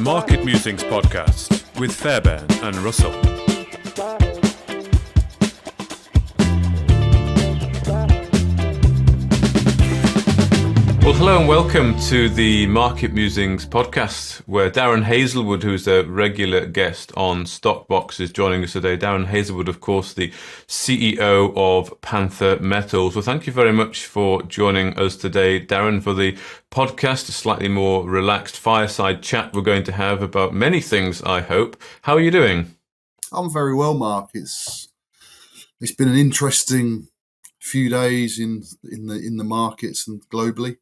Market Musings podcast with Fairbairn and Russell. Well, hello and welcome to the Market Musings podcast, where Darren Hazelwood, who's a regular guest on Stockbox, is joining us today. Darren Hazelwood, of course, the CEO of Panther Metals. Well, thank you very much for joining us today, Darren, for the podcast, a slightly more relaxed fireside chat we're going to have about many things, I hope. How are you doing? I'm very well, Mark. It's been an interesting few days in the markets and globally.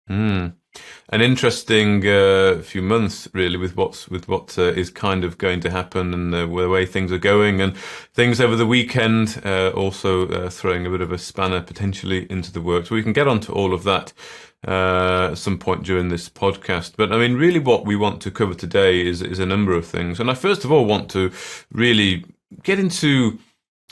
An interesting few months, really, with what is kind of going to happen and the way things are going, and things over the weekend also throwing a bit of a spanner potentially into the works. We can get onto all of that at some point during this podcast. But I mean, really, what we want to cover today is a number of things, and I first of all want to really get into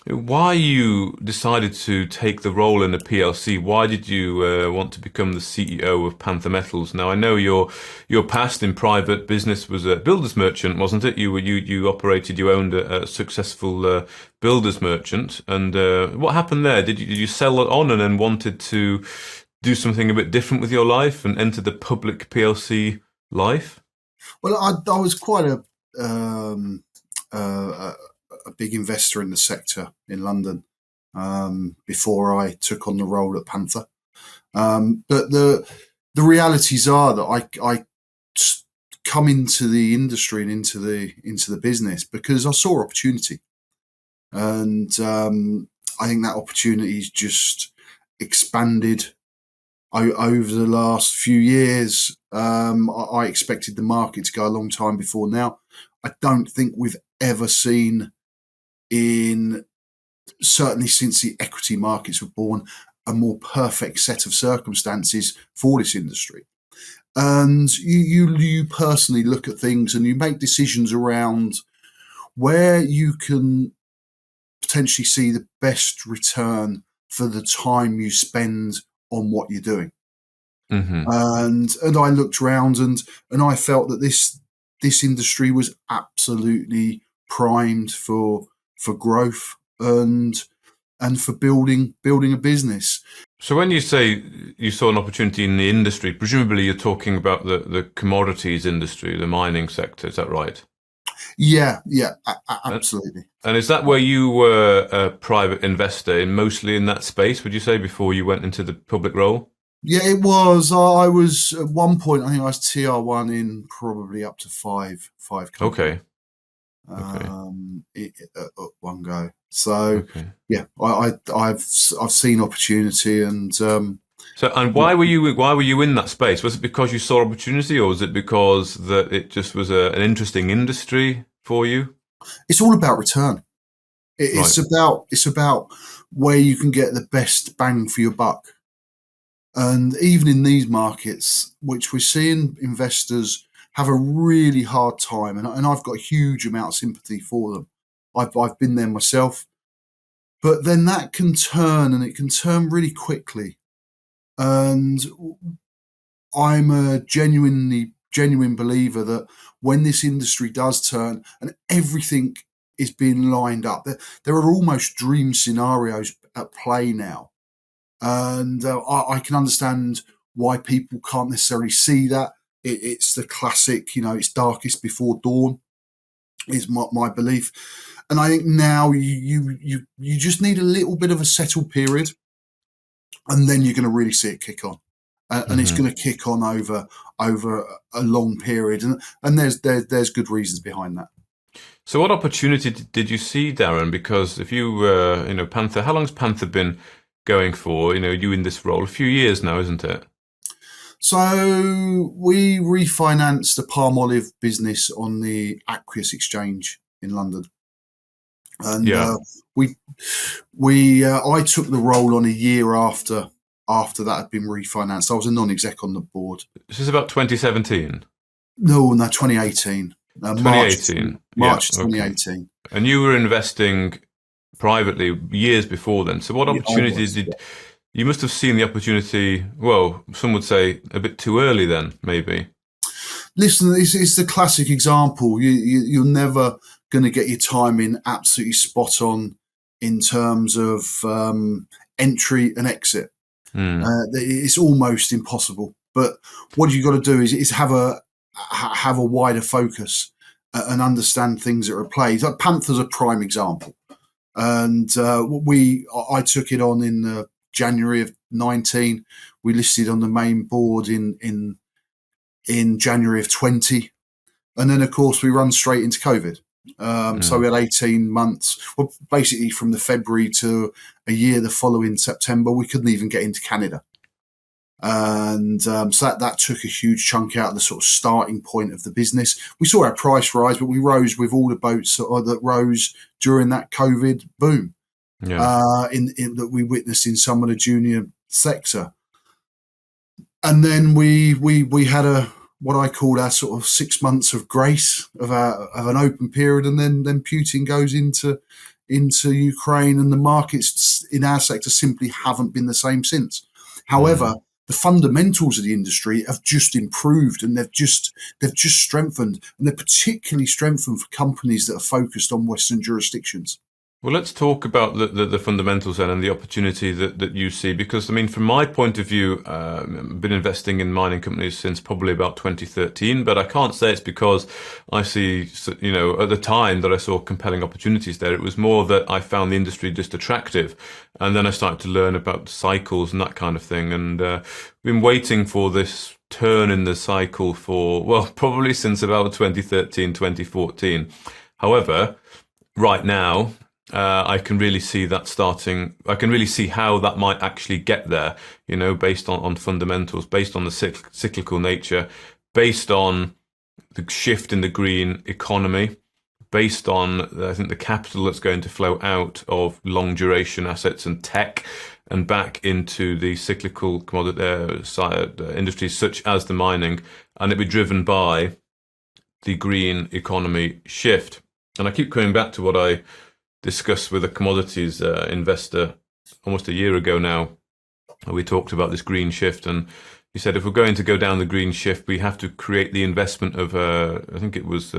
why you decided to take the role in a PLC. Why did you want to become the CEO of Panther Metals? Now, I know your past in private business was a builder's merchant, wasn't it? You owned a successful builder's merchant. And what happened there? Did you sell it on and then wanted to do something a bit different with your life and enter the public PLC life? Well, I was quite a big investor in the sector in London before I took on the role at Panther. But the realities are that I come into the industry and into the business because I saw opportunity, and I think that opportunity has just expanded over the last few years. I expected the market to go a long time before now. I don't think we've ever seen, certainly since the equity markets were born, a more perfect set of circumstances for this industry. And you personally look at things and you make decisions around where you can potentially see the best return for the time you spend on what you're doing. Mm-hmm. And I looked around and I felt that this industry was absolutely primed for growth and for building a business. So when you say you saw an opportunity in the industry, presumably you're talking about the commodities industry, the mining sector, is that right? Yeah, absolutely. And is that where you were a private investor mostly in that space, would you say, before you went into the public role? Yeah, it was. I was at one point, I think I was TR1 in probably up to five companies. Okay. At one go. So yeah, I've seen opportunity, and and why were you in that space? Was it because you saw opportunity, or was it because that it just was an interesting industry for you? It's all about return. It's about where you can get the best bang for your buck. And even in these markets, which we're seeing investors have a really hard time, and I've got a huge amount of sympathy for them. I've been there myself, but then that can turn, and it can turn really quickly. And I'm a genuine believer that when this industry does turn and everything is being lined up, there are almost dream scenarios at play now. And I can understand why people can't necessarily see that. It's the classic, it's darkest before dawn, is my belief. And I think now you just need a little bit of a settled period, and then you're going to really see it kick on. And it's going to kick on over a long period. And there's good reasons behind that. So what opportunity did you see, Darren? Because if you, Panther, how long's Panther been going for? You in this role, a few years now, isn't it? So we refinanced the palm olive business on the Aqueous Exchange in London, and I took the role on a year after that had been refinanced. I was a non-exec on the board. This is about 2017. No, 2018. 2018. March 2018. And you were investing privately years before then. So what opportunities you must have seen the opportunity, well, some would say a bit too early then, maybe. Listen, it's the classic example. You're never going to get your timing absolutely spot on in terms of entry and exit. It's almost impossible. But what you've got to do is have a wider focus and understand things that are at play. Like Panther's a prime example, and I took it on in January of 19. We listed on the main board in January of 20, and then of course we run straight into COVID. So we had 18 months, well, basically from the February to a year the following September, we couldn't even get into Canada. And so that took a huge chunk out of the sort of starting point of the business. We saw our price rise, but we rose with all the boats that rose during that COVID boom that we witnessed in some of the junior sector. And then we had what I called our sort of 6 months of grace of an open period, and then Putin goes into Ukraine, and the markets in our sector simply haven't been the same since. However, the fundamentals of the industry have just improved, and they've just strengthened, and they're particularly strengthened for companies that are focused on Western jurisdictions. Well, let's talk about the fundamentals then and the opportunity that you see, because I mean, from my point of view, I've been investing in mining companies since probably about 2013, but I can't say it's because I see, at the time that I saw compelling opportunities there. It was more that I found the industry just attractive, and then I started to learn about cycles and that kind of thing, and been waiting for this turn in the cycle for, well, probably since about 2013, 2014. However, right now, I can really see that starting. I can really see how that might actually get there, based on fundamentals, based on the cyclical nature, based on the shift in the green economy, based on, I think, the capital that's going to flow out of long duration assets and tech and back into the cyclical commodity industries such as the mining, and it'll be driven by the green economy shift. And I keep coming back to what I discussed with a commodities investor almost a year ago now. We talked about this green shift, and he said if we're going to go down the green shift, we have to create the investment of I think it was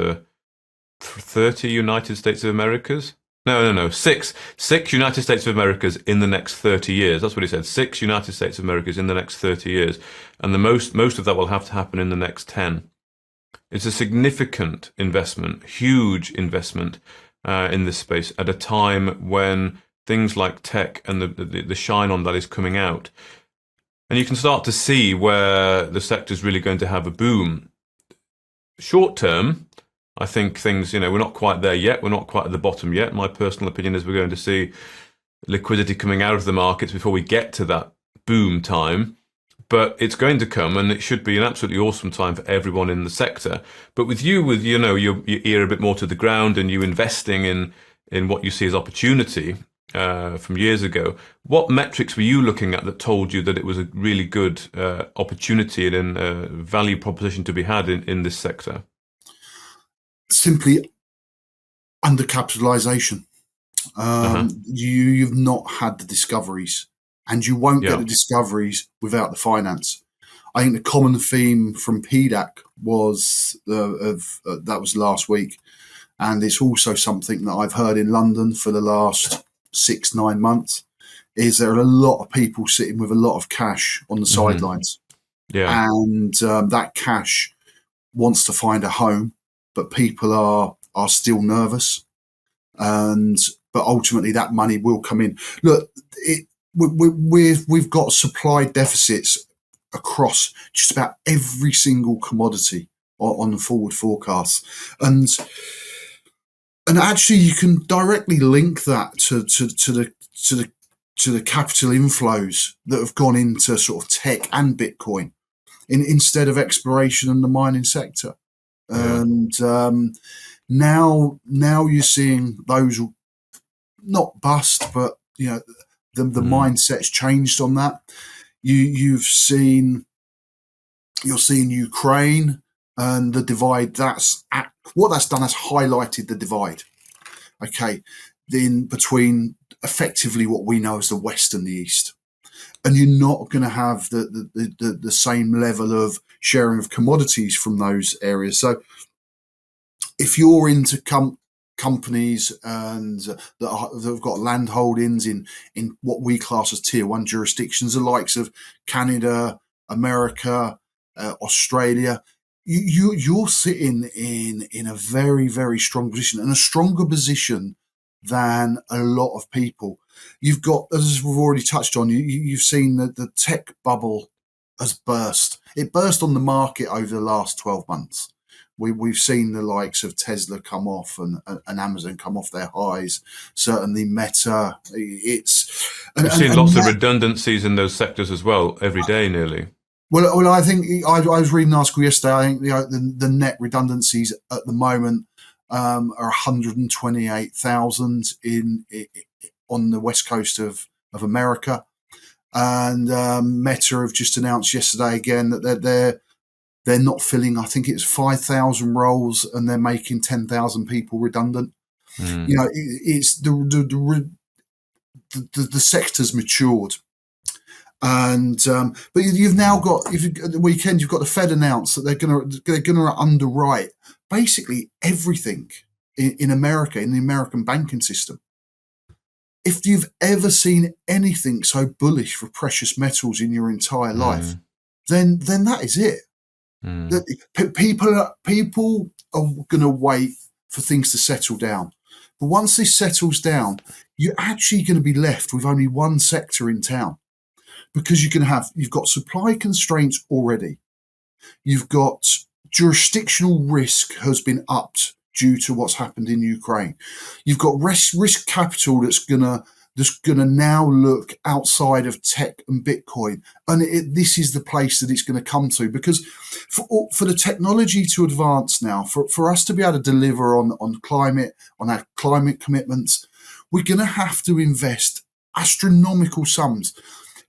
30 United States of Americas. No, six United States of Americas in the next 30 years. That's what he said. 6 United States of Americas in the next 30 years, and the most of that will have to happen in the next 10. It's a significant investment, huge investment. In this space at a time when things like tech and the shine on that is coming out. And you can start to see where the sector is really going to have a boom. Short term, I think things, we're not quite there yet. We're not quite at the bottom yet. My personal opinion is we're going to see liquidity coming out of the markets before we get to that boom time. But it's going to come, and it should be an absolutely awesome time for everyone in the sector. But with your ear a bit more to the ground, and you investing in what you see as opportunity from years ago, what metrics were you looking at that told you that it was a really good opportunity and a value proposition to be had in this sector? Simply undercapitalization. You've not had the discoveries. And you won't get the discoveries without the finance. I think the common theme from PDAC was that was last week, and it's also something that I've heard in London for the last 6-9 months. Is there are a lot of people sitting with a lot of cash on the sidelines, and that cash wants to find a home, but people are still nervous, but ultimately that money will come in. Look, we've got supply deficits across just about every single commodity on the forward forecasts, and actually you can directly link that to the capital inflows that have gone into sort of tech and Bitcoin instead of exploration and the mining sector. And now you're seeing those not bust, but the mindset's changed on that. You're seeing Ukraine and the divide. What that's done has highlighted the divide. Okay, in between effectively what we know as the West and the East, and you're not going to have the same level of sharing of commodities from those areas. So if you're into companies and that have got land holdings in what we class as tier one jurisdictions, the likes of Canada, America, Australia, you're sitting in a very, very strong position, and a stronger position than a lot of people. You've got, as we've already touched on, you've seen that the tech bubble has burst. It burst on the market over the last 12 months. We've seen the likes of Tesla come off and Amazon come off their highs. Certainly Meta. We've seen lots of redundancies in those sectors as well, every day nearly. Well, I think I was reading an article yesterday. I think the net redundancies at the moment are 128,000 on the west coast of America, and Meta have just announced yesterday again that they're not filling. I think it's 5,000 roles, and they're making 10,000 people redundant. You know, it's the sector's matured. And but you've now got, at the weekend, you've got the Fed announced that they're going to underwrite basically everything in America, in the American banking system. If you've ever seen anything so bullish for precious metals in your entire life, then that is it. That people are going to wait for things to settle down. But once this settles down, you're actually going to be left with only one sector in town. Because you've got supply constraints already. You've got jurisdictional risk has been upped due to what's happened in Ukraine. You've got risk capital that's gonna now look outside of tech and Bitcoin, and this is the place that it's going to come to, because for the technology to advance now, for us to be able to deliver on climate, on our climate commitments, we're going to have to invest astronomical sums.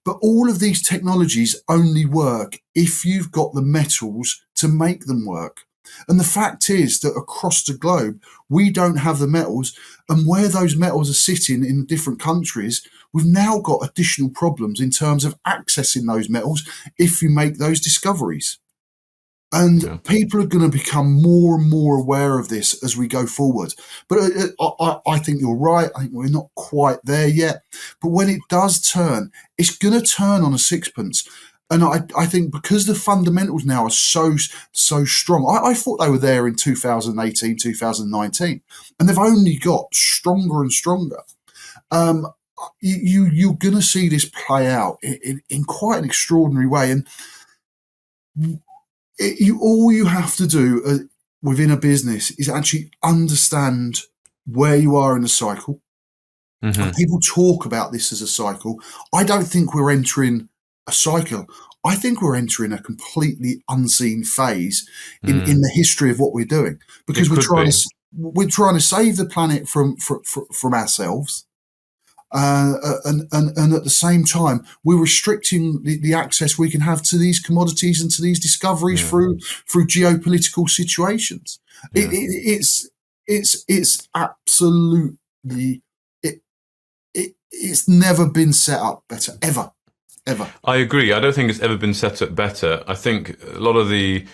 But all of these technologies only work if you've got the metals to make them work. And the fact is that across the globe, we don't have the metals. And where those metals are sitting in different countries, we've now got additional problems in terms of accessing those metals if you make those discoveries. And people are going to become more and more aware of this as we go forward. But I think you're right. I think we're not quite there yet. But when it does turn, it's going to turn on a sixpence. And I think because the fundamentals now are so strong, I thought they were there in 2018, 2019, and they've only got stronger and stronger. You're going to see this play out in quite an extraordinary way. And all you have to do within a business is actually understand where you are in the cycle. And people talk about this as a cycle. I don't think we're entering a cycle. I think we're entering a completely unseen phase in the history of what we're doing, because we're trying to save the planet from ourselves. And at the same time, we're restricting the access we can have to these commodities and to these discoveries through geopolitical situations. It's absolutely it's never been set up better, ever. I agree. I don't think it's ever been set up better. I think a lot of the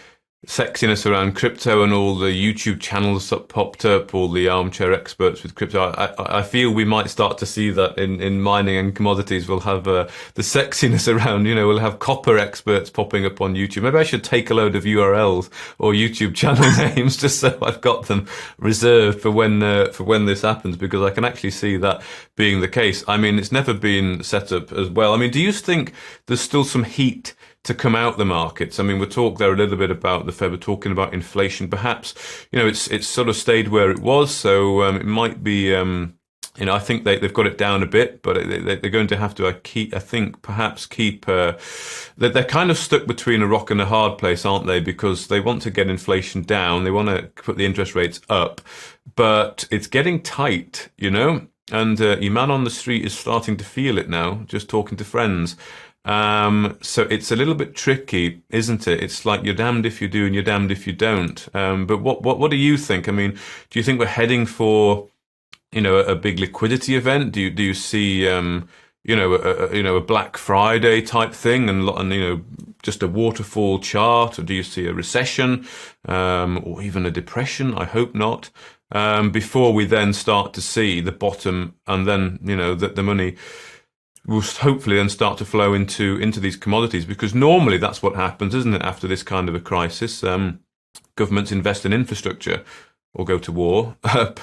sexiness around crypto and all the YouTube channels that popped up, all the armchair experts with crypto, I feel we might start to see that in mining and commodities. We'll have the sexiness around, we'll have copper experts popping up on YouTube. Maybe I should take a load of URLs or YouTube channel names just so I've got them reserved for when this happens, because I can actually see that being the case. I mean, it's never been set up as well. I mean, do you think there's still some heat to come out the markets? I mean, we'll talk there a little bit about the Fed. We're talking about inflation. Perhaps, it's sort of stayed where it was. So it might be, I think they've got it down a bit, but they're going to have to keep. They're kind of stuck between a rock and a hard place, aren't they? Because they want to get inflation down. They want to put the interest rates up, but it's getting tight, and your man on the street is starting to feel it now, just talking to friends. So it's a little bit tricky, isn't it? It's like you're damned if you do and you're damned if you don't. But what do you think? I mean, do you think we're heading for, a big liquidity event? Do you see, a Black Friday type thing, and just a waterfall chart, or do you see a recession, or even a depression? I hope not. Before we then start to see the bottom, and then that the money will hopefully then start to flow into these commodities, because normally that's what happens, isn't it? After this kind of a crisis, governments invest in infrastructure or go to war,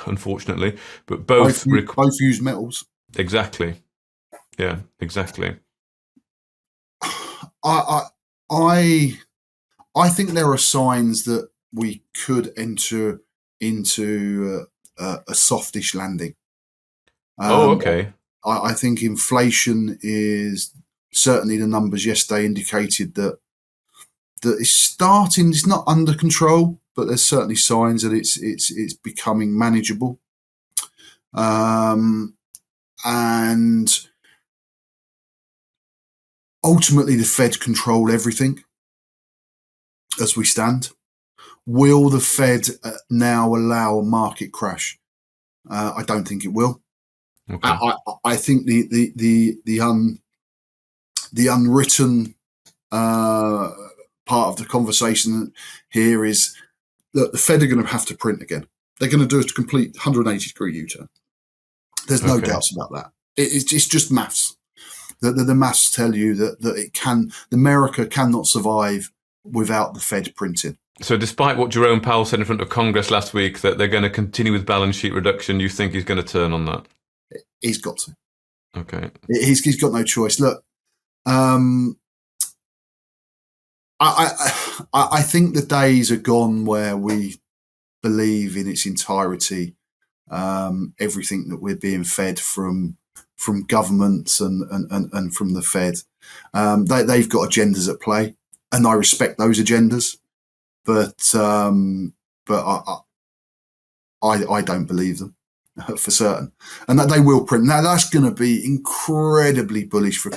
unfortunately, but both use metals. Exactly. Yeah, exactly. I think there are signs that we could enter into a softish landing. Okay. I think inflation is certainly, the numbers yesterday indicated that it's starting. It's not under control, but there's certainly signs that it's becoming manageable. And ultimately, the Fed control everything as we stand. Will the Fed now allow a market crash? I don't think it will. Okay. I think the unwritten part of the conversation here is that the Fed are going to have to print again. They're going to do a complete 180-degree U-turn. There's no doubts about that. It's just maths. The maths tell you that America cannot survive without the Fed printing. So despite what Jerome Powell said in front of Congress last week, that they're going to continue with balance sheet reduction, you think he's going to turn on that? He's got to. Okay. He's got no choice. Look, I think the days are gone where we believe in its entirety everything that we're being fed from governments and from the Fed. They've got agendas at play, and I respect those agendas, but I don't believe them for certain, and that they will print. Now that's going to be incredibly bullish for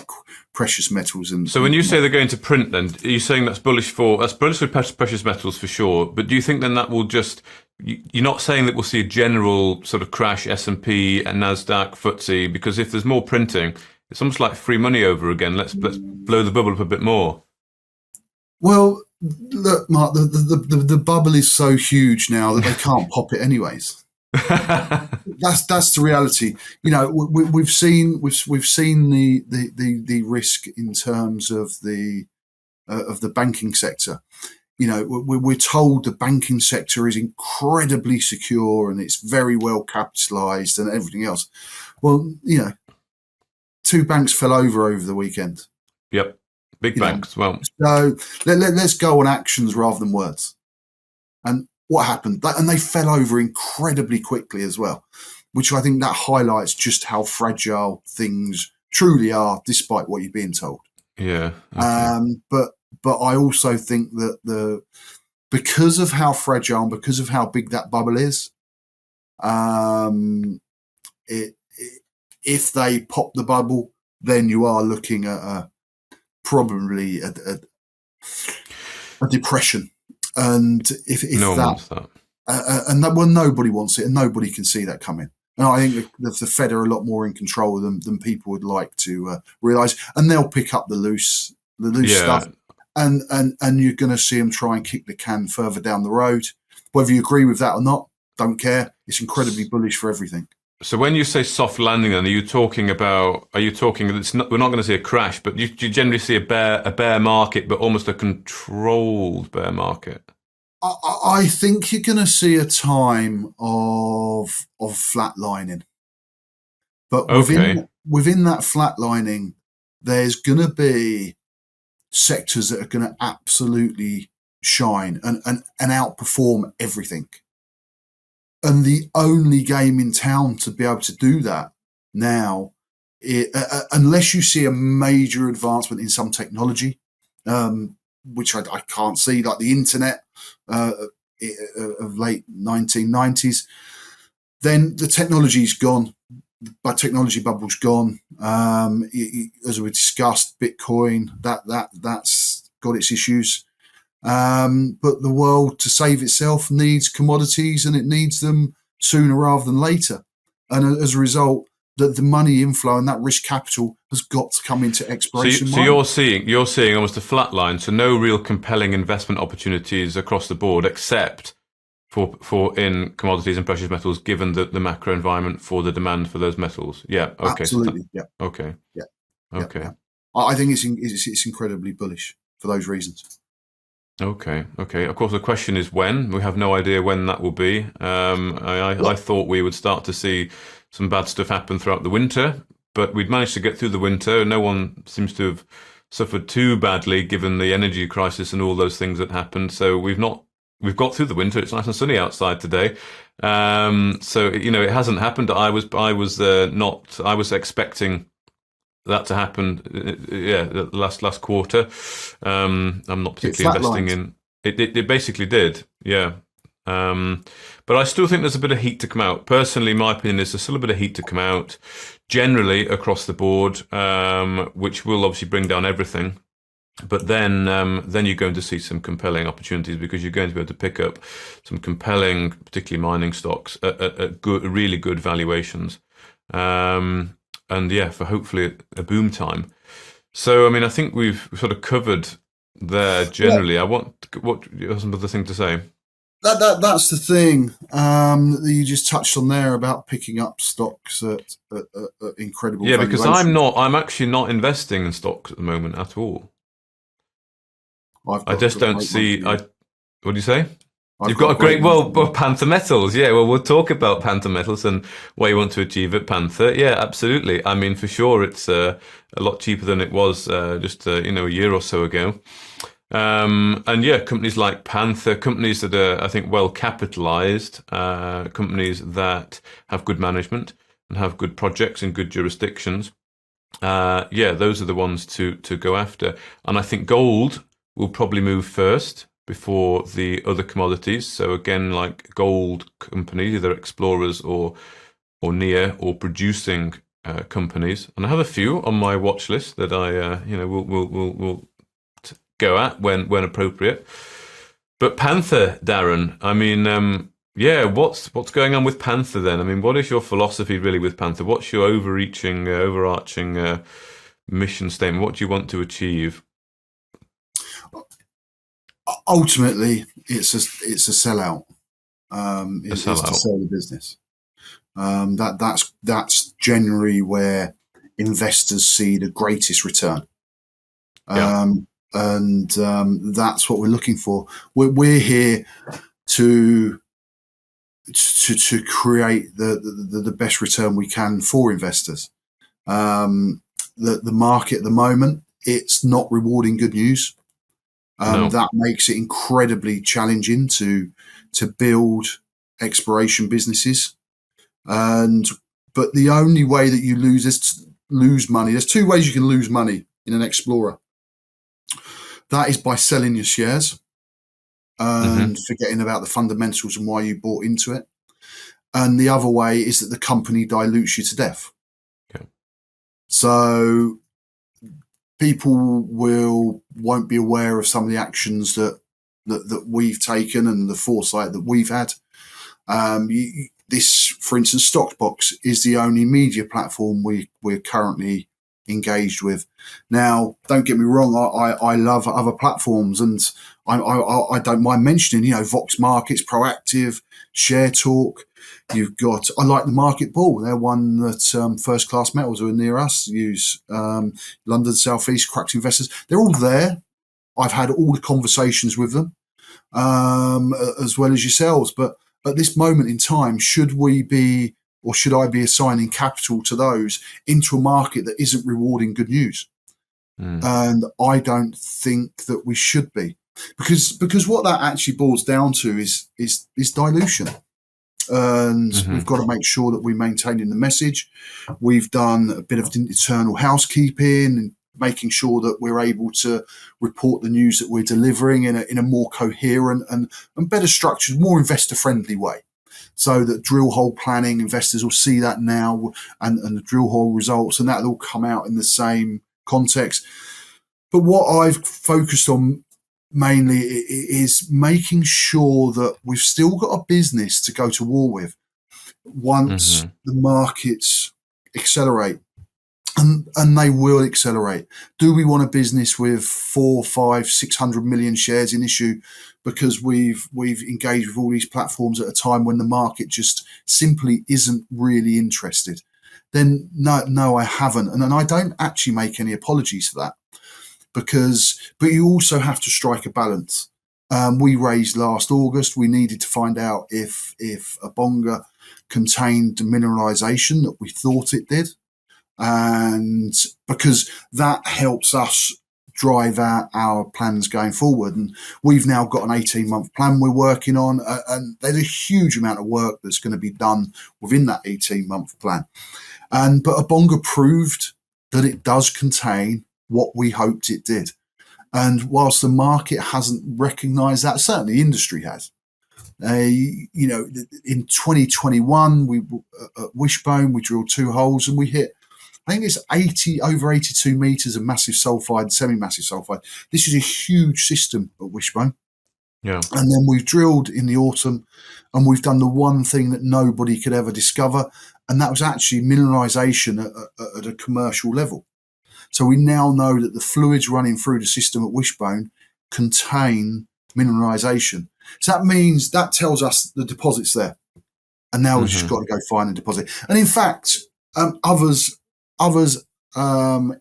precious metals. And so when you say they're going to print, then are you saying that's bullish for precious metals for sure? But do you think then that will just? You're not saying that we'll see a general sort of crash S&P and Nasdaq, FTSE, because if there's more printing, it's almost like free money over again. Let's blow the bubble up a bit more. Well, look, Mark, the bubble is so huge now that they can't pop it anyways. That's the reality. We've seen the risk in terms of the banking sector. We're told the banking sector is incredibly secure and it's very well capitalized and everything else. Well, 2 banks fell over the weekend. Yep. Big banks. Well, so let's go on actions rather than words. And what happened? And they fell over incredibly quickly as well, which I think that highlights just how fragile things truly are, despite what you're being told. Yeah. Okay. But I also think that because of how fragile and because of how big that bubble is, if they pop the bubble, then you are looking at probably a depression. And if no one wants that. Nobody wants it, and nobody can see that coming. And I think the Fed are a lot more in control than people would like to realise, and they'll pick up the loose stuff. And you're going to see them try and kick the can further down the road. Whether you agree with that or not, don't care. It's incredibly bullish for everything. So when you say soft landing, then are you talking that we're not going to see a crash, but you generally see a bear market, but almost a controlled bear market? I think you're going to see a time of flatlining, but within that flatlining, there's going to be sectors that are going to absolutely shine and outperform everything. And the only game in town to be able to do that now, unless you see a major advancement in some technology, which I can't see, like the internet of late 1990s, then the technology's gone. But technology bubble's gone. As we discussed, Bitcoin that's got its issues. But the world, to save itself, needs commodities, and it needs them sooner rather than later. And as a result, the money inflow and that risk capital has got to come into exploration. So you're seeing almost a flat line, so no real compelling investment opportunities across the board, except for in commodities and precious metals, given the macro environment for the demand for those metals. Yeah. Okay. Absolutely. Yeah. Okay. Yeah. Okay. Yeah. I think it's incredibly bullish for those reasons. Okay. Of course, the question is when. We have no idea when that will be. I thought we would start to see some bad stuff happen throughout the winter, but we'd managed to get through the winter. No one seems to have suffered too badly, given the energy crisis and all those things that happened. So we've got through the winter. It's nice and sunny outside today. So it hasn't happened. I was expecting that to happen, last quarter. I'm not particularly investing in it. It basically did, yeah. But I still think there's a bit of heat to come out. Personally, my opinion is there's still a bit of heat to come out, generally across the board, which will obviously bring down everything. But then you're going to see some compelling opportunities, because you're going to be able to pick up some compelling, particularly mining stocks at really good valuations. And yeah, for hopefully a boom time. So, I mean, I think we've sort of covered there generally. Yeah. What you have some other thing to say? That's the thing that you just touched on there about picking up stocks at incredible. Yeah, because I'm actually not investing in stocks at the moment at all. I just don't see. What do you say? You've got a great, Panther Metals. Yeah, well, we'll talk about Panther Metals and what you want to achieve at Panther. Yeah, absolutely. I mean, for sure, it's a lot cheaper than it was just a year or so ago. And yeah, companies like Panther, companies that are, I think, well capitalized, companies that have good management and have good projects in good jurisdictions. Yeah, those are the ones to go after. And I think gold will probably move first before the other commodities. So again, like gold companies, either explorers or near or producing companies. And I have a few on my watch list that I will go at when appropriate. But Panther, Darren, I mean, yeah, what's going on with Panther then? I mean, what is your philosophy really with Panther? What's your overarching mission statement? What do you want to achieve? Ultimately, it's a sellout. It's to sell the business. That's generally where investors see the greatest return. And that's what we're looking for. We're here to create the best return we can for investors. The market at the moment, it's not rewarding good news. No. That makes it incredibly challenging to build exploration businesses. But the only way that you lose money, there's two ways you can lose money in an explorer. That is by selling your shares and forgetting about the fundamentals and why you bought into it. And the other way is that the company dilutes you to death. Okay. So people won't be aware of some of the actions that we've taken and the foresight that we've had. This, for instance, Stockbox is the only media platform we're currently engaged with. Now, don't get me wrong, I love other platforms, and I don't mind mentioning, Vox Markets, Proactive, Share Talk. I like the Market Ball. They're one that First Class Metals, who are near us, use. London South East, Crux Investors. They're all there. I've had all the conversations with them, as well as yourselves. But at this moment in time, should I be assigning capital to those into a market that isn't rewarding good news? And I don't think that we should be, because what that actually boils down to is dilution. And we've got to make sure that we're maintaining the message. We've done a bit of internal housekeeping and making sure that we're able to report the news that we're delivering in a more coherent and better structured, more investor-friendly way. So that drill hole planning, investors will see that now, and the drill hole results, and that'll all come out in the same context. But what I've focused on mainly is making sure that we've still got a business to go to war with once the markets accelerate. And they will accelerate. Do we want a business with 4, 5, 600 million shares in issue because we've engaged with all these platforms at a time when the market just simply isn't really interested? Then no, I haven't, and I don't actually make any apologies for that, but you also have to strike a balance. We raised last August. We needed to find out if Abonga contained the mineralization that we thought it did. And because that helps us drive our plans going forward. And we've now got an 18-month plan we're working on, and there's a huge amount of work that's going to be done within that 18-month plan. But Abonga proved that it does contain what we hoped it did. And whilst the market hasn't recognised that, certainly the industry has. In 2021, we at Wishbone, we drilled 2 holes and we hit, I think it's over 82 meters of massive sulfide, semi-massive sulfide. This is a huge system at Wishbone. Yeah. And then we've drilled in the autumn, and we've done the one thing that nobody could ever discover, and that was actually mineralization at a commercial level. So we now know that the fluids running through the system at Wishbone contain mineralization. So that tells us the deposit's there. And now we've just got to go find a deposit. And in fact, others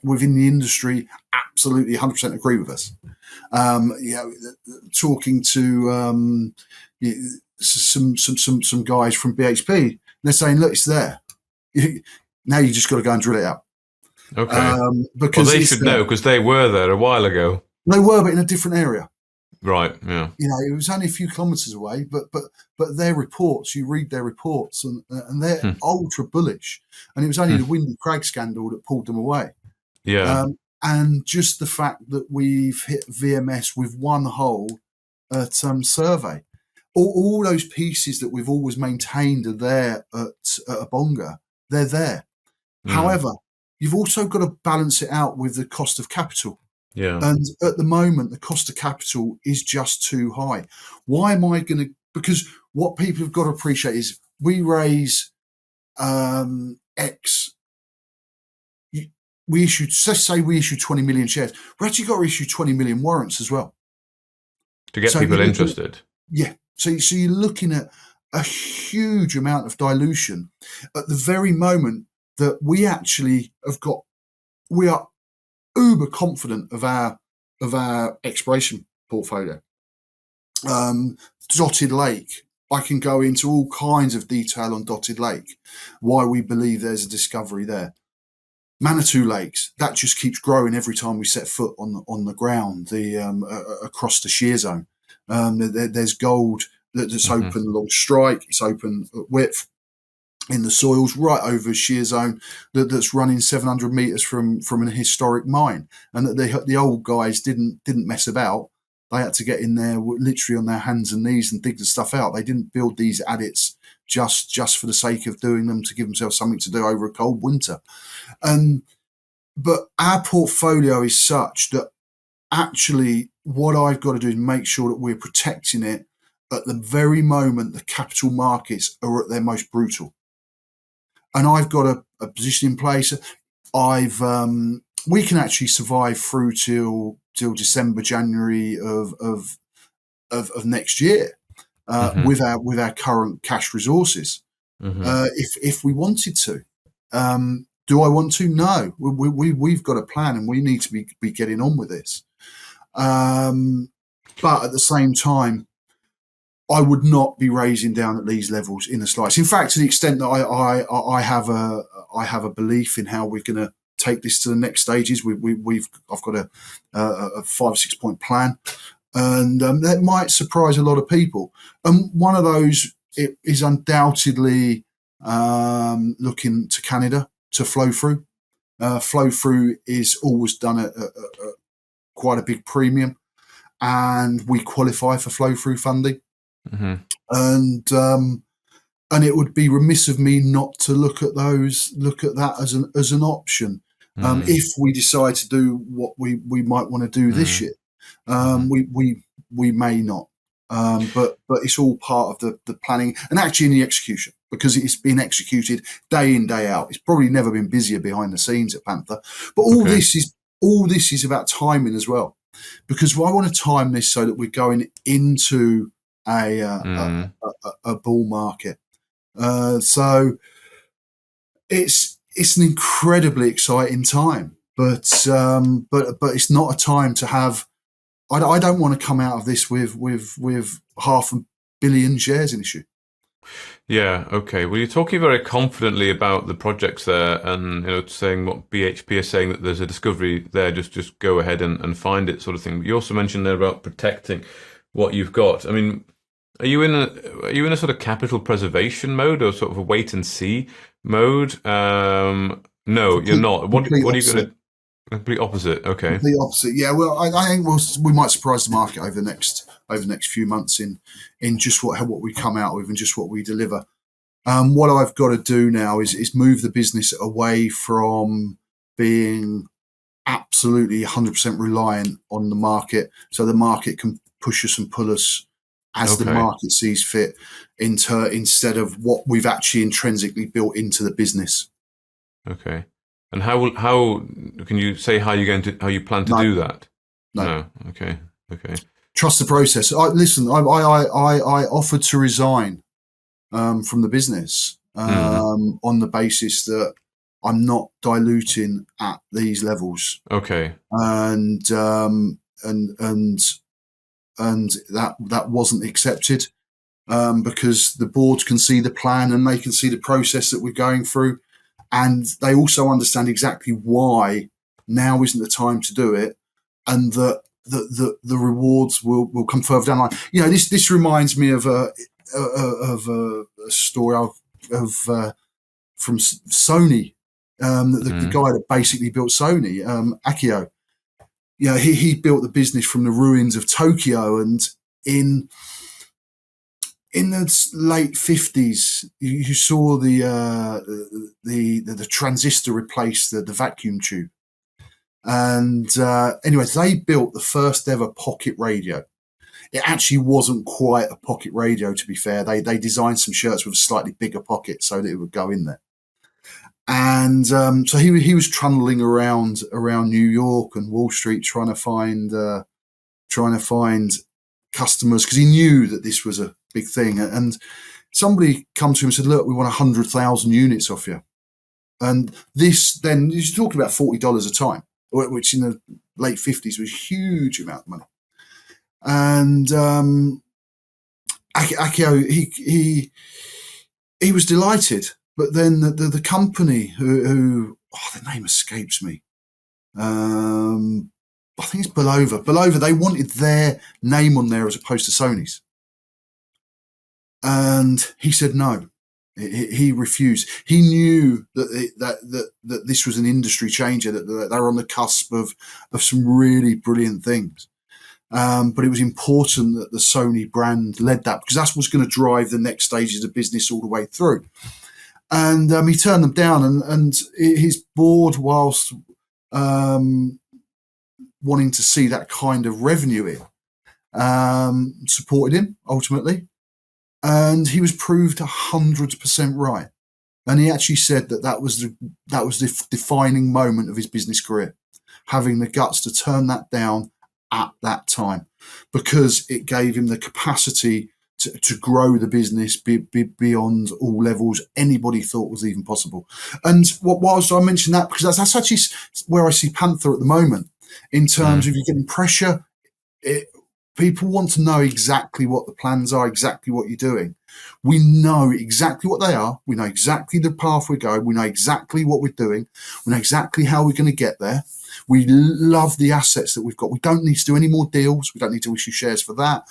within the industry absolutely 100% agree with us. Talking to some guys from BHP, they're saying, look, it's there. Now you just got to go and drill it out. Okay. Because they should know, because they were there a while ago. They were, but in a different area. Right. Yeah. It was only a few kilometres away, but their reports, you read their reports, and they're ultra bullish. And it was only the Windy Crag scandal that pulled them away. Yeah. And just the fact that we've hit VMS with 1 hole at survey, all those pieces that we've always maintained are there at Abonga. They're there. However, you've also got to balance it out with the cost of capital. Yeah. And at the moment, the cost of capital is just too high. Why am I going to? Because what people have got to appreciate is we raise X. Let's say we issue 20 million shares. We actually got to issue 20 million warrants as well to get people interested. Yeah. So you're looking at a huge amount of dilution at the very moment that we actually we are uber confident of our exploration portfolio. Dotted Lake, I can go into all kinds of detail on Dotted Lake, why we believe there's a discovery there. Manitou Lakes, that just keeps growing every time we set foot on the ground, across the shear zone. There's gold that's open along strike, it's open at width in the soils right over shear zone that's running 700 meters from an historic mine, and that the old guys didn't mess about. They had to get in there literally on their hands and knees and dig the stuff out. They didn't build these adits just for the sake of doing them, to give themselves something to do over a cold winter. But our portfolio is such that actually what I've got to do is make sure that we're protecting it at the very moment the capital markets are at their most brutal. And I've got a position in place. We can actually survive through till December, January of next year with our current cash resources. If we wanted to, do I want to? No. We've got a plan, and we need to be getting on with this. But at the same time, I would not be raising down at these levels in the slightest. In fact, to the extent that I have a belief in how we're going to take this to the next stages. I've got a 5 or 6 point plan, and that might surprise a lot of people. And one of those is undoubtedly looking to Canada to flow through. Flow through is always done at quite a big premium, and we qualify for flow through funding. And it would be remiss of me not to look at that as an option. If we decide to do what we might want to do this year, we may not. But it's all part of the planning and actually in the execution, because it's been executed day in, day out. It's probably never been busier behind the scenes at Panther. But all this is about timing as well, because I want to time this so that we're going into a bull market. So it's an incredibly exciting time, but it's not a time to have. I don't want to come out of this with 500 million shares in issue. Yeah, okay. Well, you're talking very confidently about the projects there, and saying what BHP is saying, that there's a discovery there, just go ahead and find it, sort of thing. But you also mentioned there about protecting what you've got. I mean, are you in a sort of capital preservation mode, or sort of a wait and see mode? No, you're not. What are you going to? Complete opposite. Okay. Complete opposite. Yeah. Well, I think we might surprise the market over the next few months in just what we come out with and just what we deliver. What I've got to do now is move the business away from being absolutely 100% reliant on the market, so the market can push us and pull us as the market sees fit, instead of what we've actually intrinsically built into the business. Okay. And how can you say how you plan to do that? No. Okay. Trust the process. Listen, I offered to resign from the business on the basis that I'm not diluting at these levels. Okay. And that wasn't accepted, because the board can see the plan and they can see the process that we're going through. And they also understand exactly why now isn't the time to do it, and that the rewards will come further down the line. This reminds me of a story from Sony. The guy that basically built Sony, Akio. He built the business from the ruins of Tokyo, and in the late 50s, you saw the transistor replace the vacuum tube. And anyways, they built the first ever pocket radio. It actually wasn't quite a pocket radio, to be fair. They designed some shirts with a slightly bigger pocket so that it would go in there. And so he was trundling around New York and Wall Street trying to find customers, because he knew that this was a big thing. And somebody come to him and said, "Look, we want 100,000 units off you." And this, then you're talking about $40 a time, which in the late 50s was a huge amount of money. And Akio, he was delighted. But then the company who the name escapes me. I think it's Belova. They wanted their name on there as opposed to Sony's. And he said no. He refused. He knew that this was an industry changer, that they were on the cusp of some really brilliant things. But it was important that the Sony brand led that, because that's what's going to drive the next stages of business all the way through. And he turned them down, and his board, whilst wanting to see that kind of revenue in, supported him ultimately. And he was proved 100% right. And he actually said that was the defining moment of his business career, having the guts to turn that down at that time, because it gave him the capacity to grow the business beyond all levels anybody thought was even possible. And whilst I mention that, because that's actually where I see Panther at the moment, in terms of you getting pressure. People want to know exactly what the plans are, exactly what you're doing. We know exactly what they are. We know exactly the path we're going. We know exactly what we're doing. We know exactly how we're going to get there. We love the assets that we've got. We don't need to do any more deals. We don't need to issue shares for that.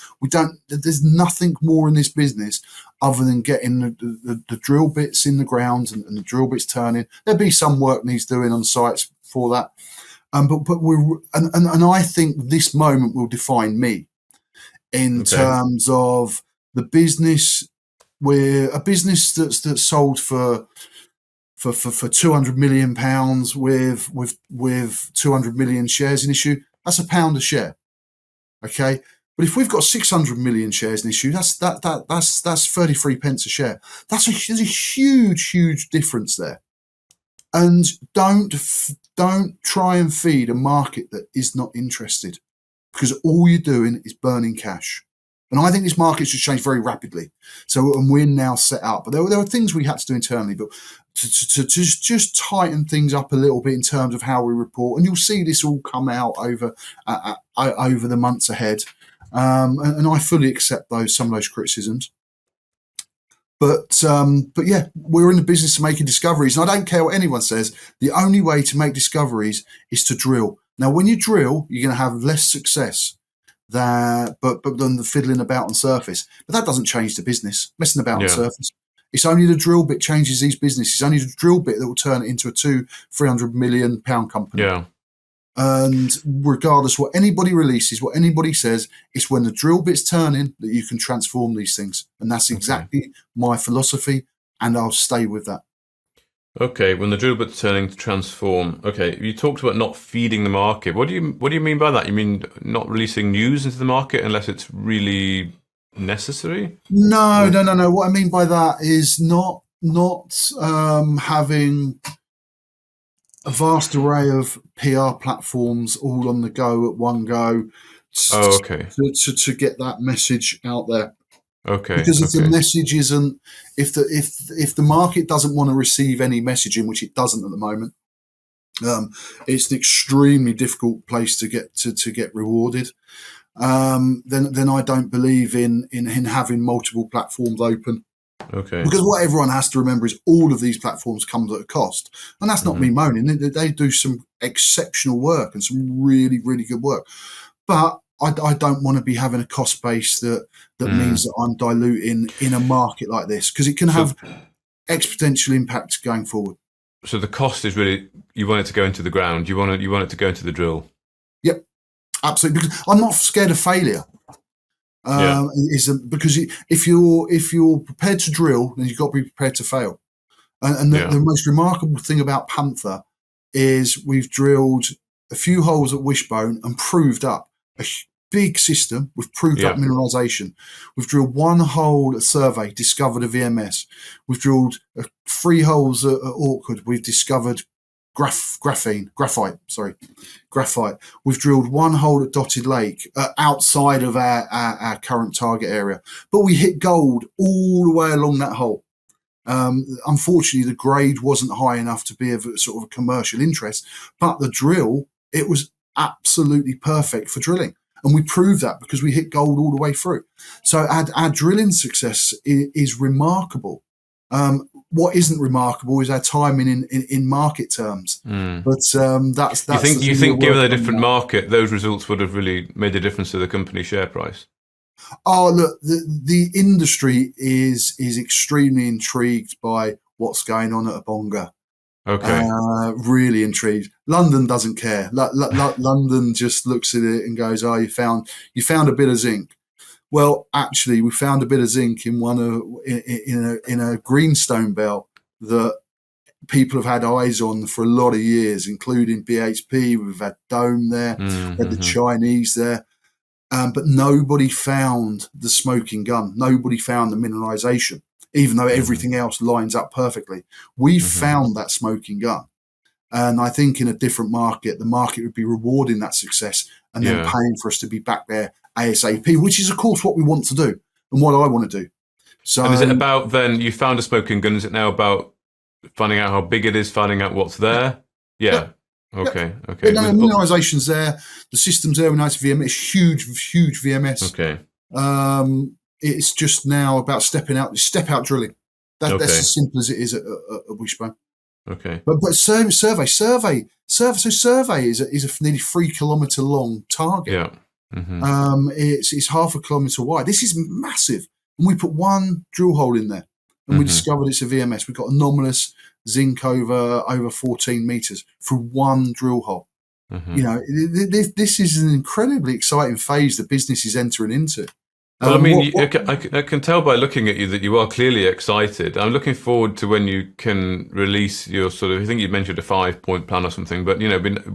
There's nothing more in this business other than getting the drill bits in the ground and the drill bits turning. There'll be some work needs doing on sites for that. But I think this moment will define me in terms of the business. We're a business that's sold for £200 million with 200 million shares in issue. That's £1 a share. Okay. But if we've got 600 million shares in issue, that's 33 pence a share. There's a huge difference there. And don't try and feed a market that is not interested, because all you're doing is burning cash. And I think this market should change very rapidly. And we're now set up. But there were things we had to do internally, but to just tighten things up a little bit in terms of how we report. And you'll see this all come out over the months ahead. And I fully accept some of those criticisms. But yeah, we're in the business of making discoveries. And I don't care what anyone says. The only way to make discoveries is to drill. Now, when you drill, you're going to have less success than the fiddling about on surface. But that doesn't change the business. Messing about on surface. It's only the drill bit changes these businesses. It's only the drill bit that will turn it into a £200-300 million company. Yeah. And regardless what anybody releases, what anybody says, it's when the drill bit's turning that you can transform these things. And that's exactly my philosophy, and I'll stay with that. Okay, when the drill bit's turning to transform. Okay, you talked about not feeding the market. What do you mean by that? You mean not releasing news into the market unless it's really necessary? No. What I mean by that is not having a vast array of PR platforms all on the go at one go to get that message out there. Okay. Because if the message isn't, if the market doesn't want to receive any messaging, which it doesn't at the moment, it's an extremely difficult place to get rewarded. Then I don't believe in having multiple platforms open. Okay. Because what everyone has to remember is all of these platforms come at a cost. And that's not me moaning. They do some exceptional work and some really, really good work. But I don't want to be having a cost base that means that I'm diluting in a market like this, because it can have exponential impact going forward. So the cost is really, you want it to go into the ground. You want it to go into the drill. Yep, absolutely. Because I'm not scared of failure. Because if you're prepared to drill, then you've got to be prepared to fail. And the most remarkable thing about Panther is we've drilled a few holes at Wishbone and proved up a big system. We've proved up mineralization. We've drilled one hole at Survey, discovered a VMS. We've drilled 3 holes at Awkward. We've discovered graphite. We've drilled 1 hole at Dotted Lake outside of our current target area, but we hit gold all the way along that hole. Unfortunately, the grade wasn't high enough to be of a sort of a commercial interest, but the drill, it was absolutely perfect for drilling. And we proved that because we hit gold all the way through. So our drilling success is remarkable. What isn't remarkable is our timing in market terms. But that's you think given a different market, those results would have really made a difference to the company share price? Oh, look, the industry is extremely intrigued by what's going on at Abonga. Okay. Really intrigued. London doesn't care. London just looks at it and goes, "Oh, you found a bit of zinc." Well, actually, we found a bit of zinc in a greenstone belt that people have had eyes on for a lot of years, including BHP. We've had Dome there, we had the Chinese there, but nobody found the smoking gun. Nobody found the mineralization, even though everything else lines up perfectly. We found that smoking gun. And I think in a different market, the market would be rewarding that success and then paying for us to be back there ASAP, which is, of course, what we want to do and what I want to do. So, and is it about then, you found a smoking gun, is it now about finding out how big it is, finding out what's there? Yeah. Okay. The mineralization's there. The system's there. Nice VMS. It's huge VMS. Okay. It's just now about step out drilling. That's as simple as it is at Wishbone. Okay. But survey is a nearly 3 kilometre long target. Yeah. It's half a kilometre wide. This is massive. And we put 1 drill hole in there and we discovered it's a VMS. We've got anomalous zinc over 14 metres for 1 drill hole. You know, this is an incredibly exciting phase the business is entering into. Well, I mean, What I can tell by looking at you that you are clearly excited. I'm looking forward to when you can release your sort of, I think you mentioned a 5-point plan or something, but,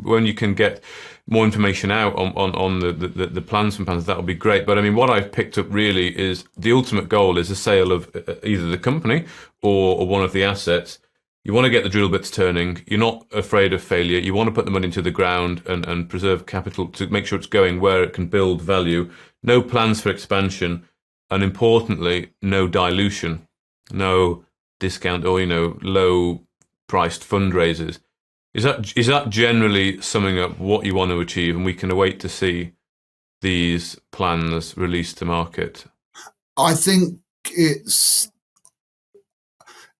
when you can get more information out on the plans from Panther, that'll be great. But I mean, what I've picked up really is the ultimate goal is a sale of either the company or one of the assets. You want to get the drill bits turning. You're not afraid of failure. You want to put the money into the ground and preserve capital to make sure it's going where it can build value. No plans for expansion. And importantly, no dilution, no discount or, low priced fundraisers. Is that generally summing up what you want to achieve? And we can await to see these plans released to market. I think it's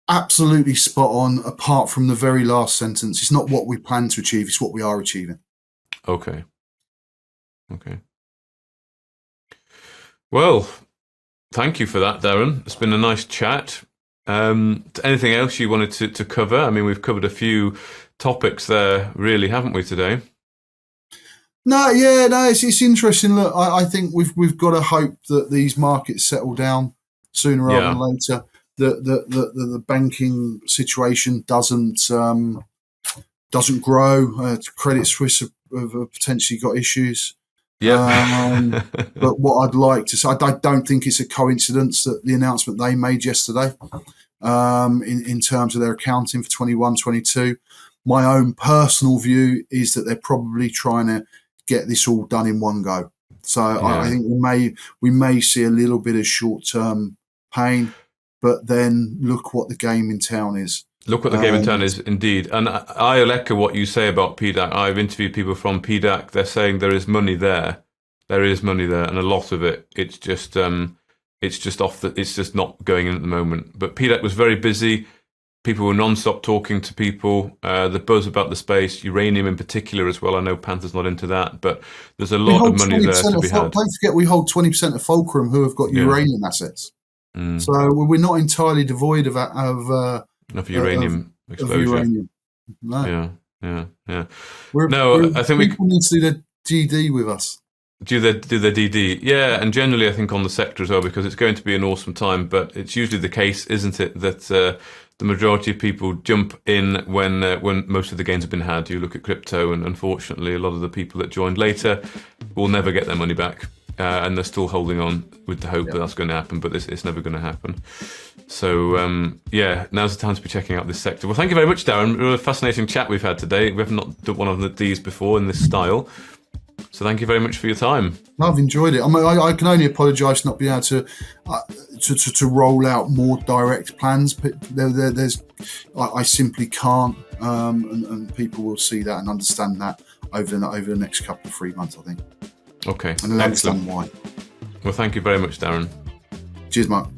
absolutely spot on, apart from the very last sentence. It's not what we plan to achieve, it's what we are achieving. Okay. Well, thank you for that, Darren. It's been a nice chat. Anything else you wanted to cover? I mean, we've covered a few topics there, really, haven't we, today? No, it's interesting. Look, I think we've got to hope that these markets settle down sooner rather than later. The banking situation doesn't grow. Credit Suisse have potentially got issues. Yeah. But what I'd like to say, I don't think it's a coincidence that the announcement they made yesterday, in terms of their accounting for 21, 22. My own personal view is that they're probably trying to get this all done in one go. So I think we may see a little bit of short-term pain, but then look what the game in town is. Look what the game in town is, indeed. And I'll echo what you say about PDAC. I've interviewed people from PDAC. They're saying there is money there. There is money there, and a lot of it. It's just it's just not going in at the moment. But PDAC was very busy. People were non-stop talking to people. The buzz about the space, uranium in particular as well. I know Panther's not into that, but there's a lot of money there to be had. Don't forget, we hold 20% of Fulcrum, who have got uranium assets. So we're not entirely devoid of uranium exposure. Of uranium. No. Yeah. I think people need to do their GD with us. Do their DD, yeah, and generally I think on the sector as well, because it's going to be an awesome time. But it's usually the case, isn't it, that the majority of people jump in when most of the gains have been had. You look at crypto, and unfortunately, a lot of the people that joined later will never get their money back, and they're still holding on with the hope that that's going to happen, but it's never going to happen. So now's the time to be checking out this sector. Well, thank you very much, Darren. Really fascinating chat we've had today. We have not done one of these before in this style. So thank you very much for your time. I've enjoyed it. I mean, I can only apologise for not being able to roll out more direct plans. But I simply can't, and people will see that and understand that over the next couple of 3 months, I think. Okay, and they'll understand why. Well, thank you very much, Darren. Cheers, Mark.